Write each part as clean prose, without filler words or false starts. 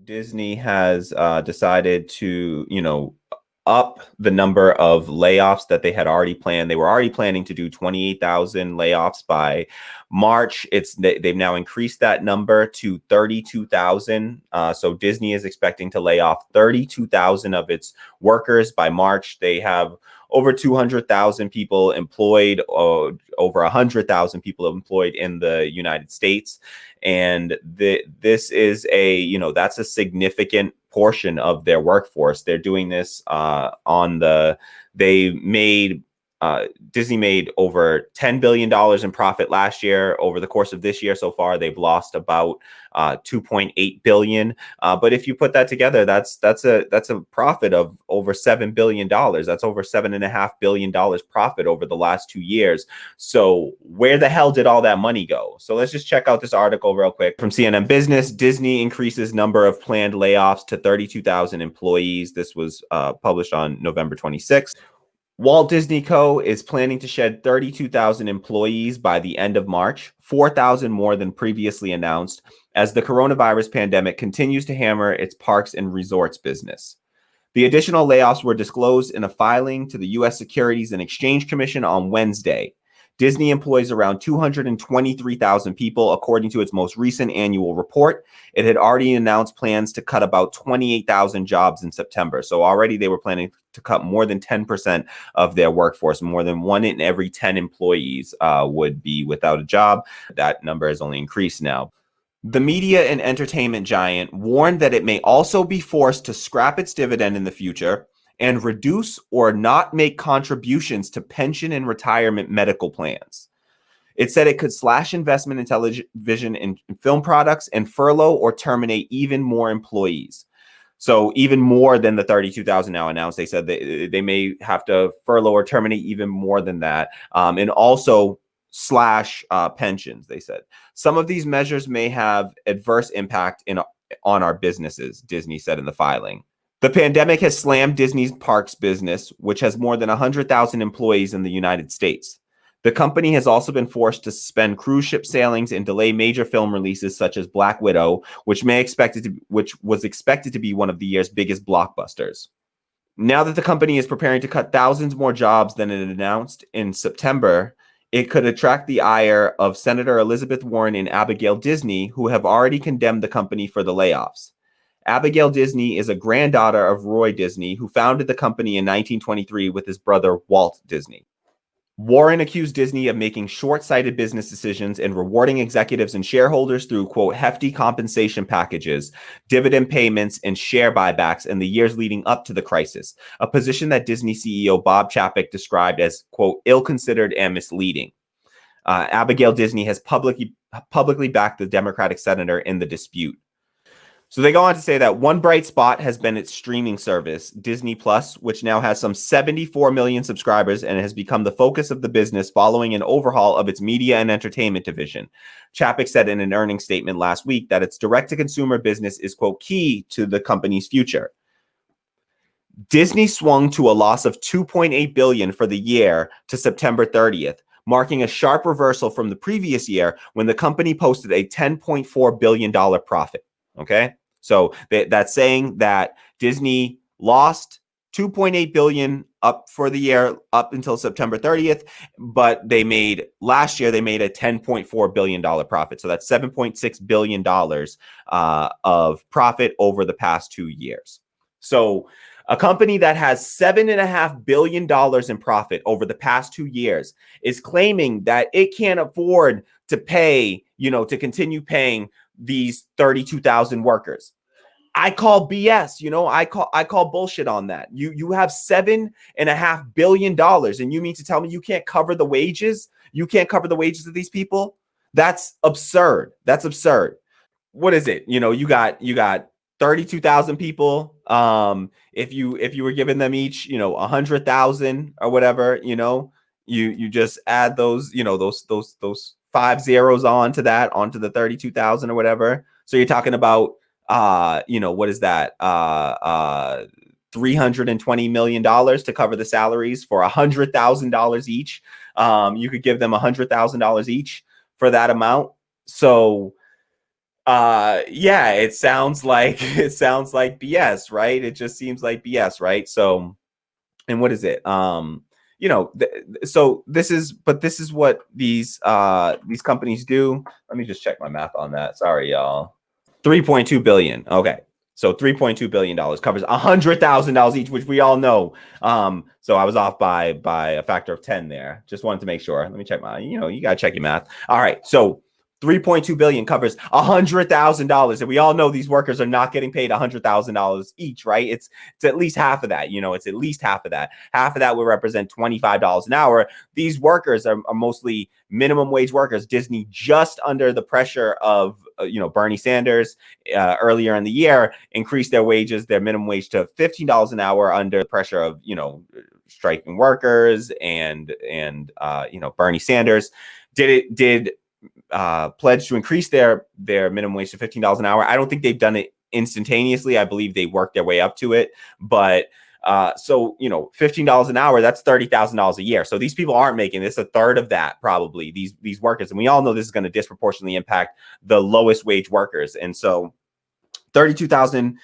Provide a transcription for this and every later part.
Disney has decided to, up the number of layoffs that they had already planned. They were already planning to do 28,000 layoffs by March. They've now increased that number to 32,000. So Disney is expecting to lay off 32,000 of its workers by March. They have over 200,000 people employed, over 100,000 people employed in the United States. And this is that's a significant portion of their workforce. They're doing this Disney made over $10 billion in profit last year. Over the course of this year so far, they've lost about $2.8 billion. But if you put that together, that's a profit of over $7 billion. That's over $7.5 billion profit over the last 2 years. So where the hell did all that money go? So let's just check out this article real quick from CNN Business. Disney increases number of planned layoffs to 32,000 employees. This was published on November 26th. Walt Disney Co. is planning to shed 32,000 employees by the end of March, 4,000 more than previously announced, as the coronavirus pandemic continues to hammer its parks and resorts business. The additional layoffs were disclosed in a filing to the U.S. Securities and Exchange Commission on Wednesday. Disney employs around 223,000 people, according to its most recent annual report. It had already announced plans to cut about 28,000 jobs in September. So already they were planning to cut more than 10% of their workforce. More than 1 in every 10 employees would be without a job. That number has only increased now. The media and entertainment giant warned that it may also be forced to scrap its dividend in the future and reduce or not make contributions to pension and retirement medical plans. It said it could slash investment in television and film products and furlough or terminate even more employees. So even more than the 32,000 now announced. They said they may have to furlough or terminate even more than that, and also slash pensions, they said. Some of these measures may have adverse impact on our businesses, Disney said in the filing. The pandemic has slammed Disney's parks business, which has more than 100,000 employees in the United States. The company has also been forced to suspend cruise ship sailings and delay major film releases such as Black Widow, which was expected to be one of the year's biggest blockbusters. Now that the company is preparing to cut thousands more jobs than it announced in September, it could attract the ire of Senator Elizabeth Warren and Abigail Disney, who have already condemned the company for the layoffs. Abigail Disney is a granddaughter of Roy Disney, who founded the company in 1923 with his brother Walt Disney. Warren accused Disney of making short-sighted business decisions and rewarding executives and shareholders through, quote, hefty compensation packages, dividend payments, and share buybacks in the years leading up to the crisis, a position that Disney CEO Bob Chapek described as, quote, ill-considered and misleading. Abigail Disney has publicly backed the Democratic senator in the dispute. So they go on to say that one bright spot has been its streaming service, Disney Plus, which now has some 74 million subscribers and has become the focus of the business following an overhaul of its media and entertainment division. Chapek said in an earnings statement last week that its direct-to-consumer business is, quote, key to the company's future. Disney swung to a loss of $2.8 billion for the year to September 30th, marking a sharp reversal from the previous year when the company posted a $10.4 billion profit. Okay, so that's saying that Disney lost $2.8 billion up for the year up until September 30th, but last year they made a $10.4 billion profit. So that's $7.6 billion of profit over the past 2 years. So a company that has $7.5 billion in profit over the past 2 years is claiming that it can't afford to pay, to continue paying these 32,000 workers. I call BS, I call bullshit on that. You have $7.5 billion and you mean to tell me you can't cover the wages? You can't cover the wages of these people? That's absurd. That's absurd. What is it? You got 32,000 people. If you were giving them each, 100,000 or whatever, you just add those, those 5 zeros onto the 32,000 or whatever. So you're talking about, what is that? $320 million to cover the salaries for $100,000 each. You could give them $100,000 each for that amount. So Yeah, it sounds like it sounds like BS, right? It just seems like BS, right? So, and what is it? You know, so this is what these companies do. Let me just check my math on that. Sorry, y'all. 3.2 billion. Okay. So $3.2 billion covers $100,000 each, which we all know. So I was off by a factor of 10 there. Just wanted to make sure. Let me check my, you gotta check your math. All right. So 3.2 billion covers $100,000. And we all know these workers are not getting paid $100,000 each, right? It's at least half of that. It's at least half of that. Half of that would represent $25 an hour. These workers are mostly minimum wage workers. Disney, just under the pressure of Bernie Sanders earlier in the year, increased their wages, their minimum wage, to $15 an hour under the pressure of striking workers and Bernie Sanders did pledge to increase their minimum wage to $15 an hour. I don't think they've done it instantaneously. I believe they worked their way up to it, but so $15 an hour, that's $30,000 a year. So these people aren't making this, a third of that probably, these workers, and we all know this is going to disproportionately impact the lowest wage workers. And so 32,000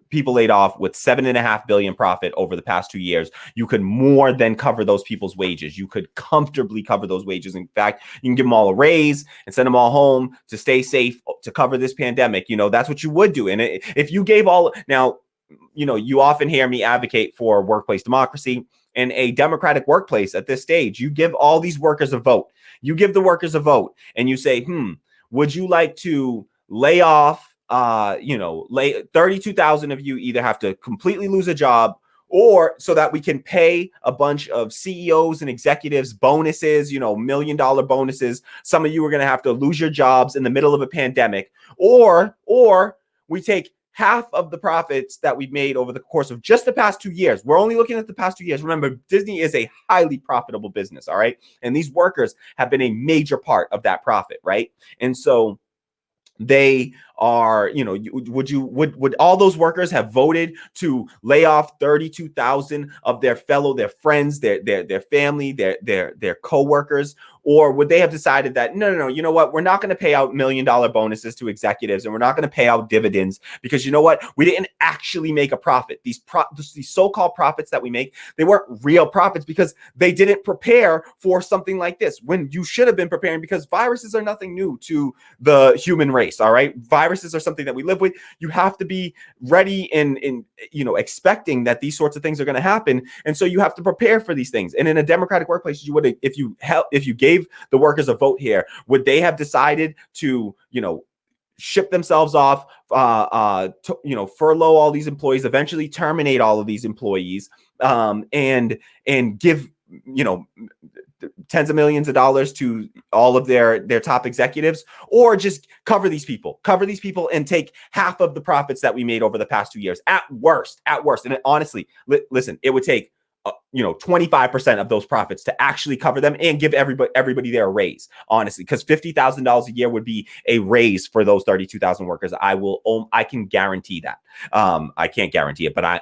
people laid off with $7.5 billion profit over the past 2 years. You could more than cover those people's wages. You could comfortably cover those wages. In fact, you can give them all a raise and send them all home to stay safe, to cover this pandemic. That's what you would do. And if you gave all, now, you often hear me advocate for workplace democracy. In a democratic workplace at this stage, you give all these workers a vote. You give the workers a vote and you say, would you like to lay off 32,000 of you, either have to completely lose a job, or so that we can pay a bunch of CEOs and executives bonuses, $1 million bonuses. Some of you are going to have to lose your jobs in the middle of a pandemic, or we take half of the profits that we've made over the course of just the past 2 years. We're only looking at the past 2 years. Remember, Disney is a highly profitable business. All right. And these workers have been a major part of that profit. Right. And so they are, would all those workers have voted to lay off 32,000 of their friends, their family, their coworkers? Or would they have decided that, no, you know what? We're not going to pay out $1 million bonuses to executives, and we're not going to pay out dividends, because you know what? We didn't actually make a profit. These so-called profits that we make, they weren't real profits because they didn't prepare for something like this, when you should have been preparing, because viruses are nothing new to the human race. All right. Viruses are something that we live with. You have to be ready and expecting that these sorts of things are going to happen. And so you have to prepare for these things. And in a democratic workplace, you would, if you gave the workers a vote here, would they have decided to, ship themselves off, furlough all these employees, eventually terminate all of these employees, and give, tens of millions of dollars to all of their top executives, or just cover these people and take half of the profits that we made over the past 2 years at worst. And honestly, listen, it would take 25% of those profits to actually cover them and give everybody there a raise, honestly, because $50,000 a year would be a raise for those 32,000 workers. I can guarantee that. I can't guarantee it, but I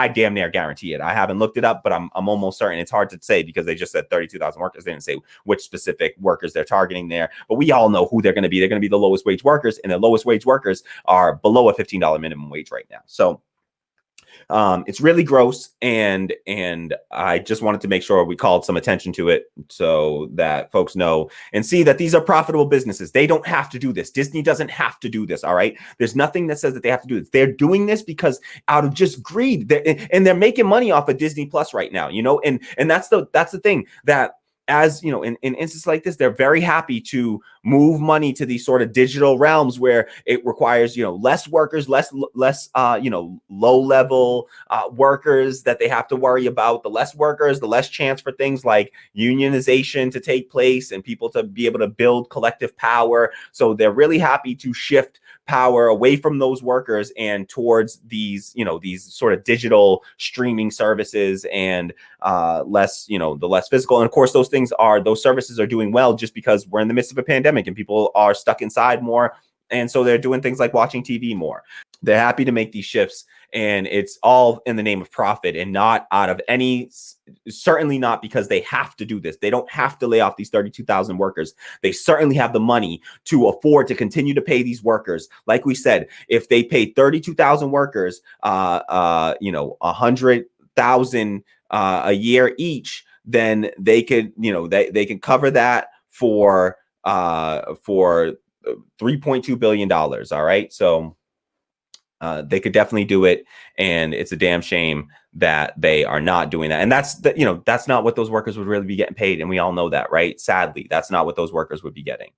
damn near guarantee it. I haven't looked it up, but I'm almost certain. It's hard to say because they just said 32,000 workers. They didn't say which specific workers they're targeting there, but we all know who they're going to be. They're going to be the lowest wage workers, and the lowest wage workers are below a $15 minimum wage right now. So it's really gross, and I just wanted to make sure we called some attention to it so that folks know and see that these are profitable businesses. They don't have to do this. Disney doesn't have to do this. All right. There's nothing that says that they have to do this. They're doing this because out of just greed, they're making money off of Disney Plus right now, and that's the thing that, as in instances like this, they're very happy to move money to these sort of digital realms where it requires less workers, less low level workers that they have to worry about. The less workers, the less chance for things like unionization to take place and people to be able to build collective power. So they're really happy to shift power away from those workers and towards these sort of digital streaming services, and less the less physical. And of course, those services are doing well just because we're in the midst of a pandemic and people are stuck inside more. And so they're doing things like watching TV more. They're happy to make these shifts, and it's all in the name of profit and not out of any, certainly not because they have to do this. They don't have to lay off these 32,000 workers. They certainly have the money to afford to continue to pay these workers. Like we said, if they paid 32,000 workers, 100,000 a year each, then they could, they can cover that for $3.2 billion. All right. So they could definitely do it. And it's a damn shame that they are not doing that. And that's not what those workers would really be getting paid. And we all know that, right? Sadly, that's not what those workers would be getting.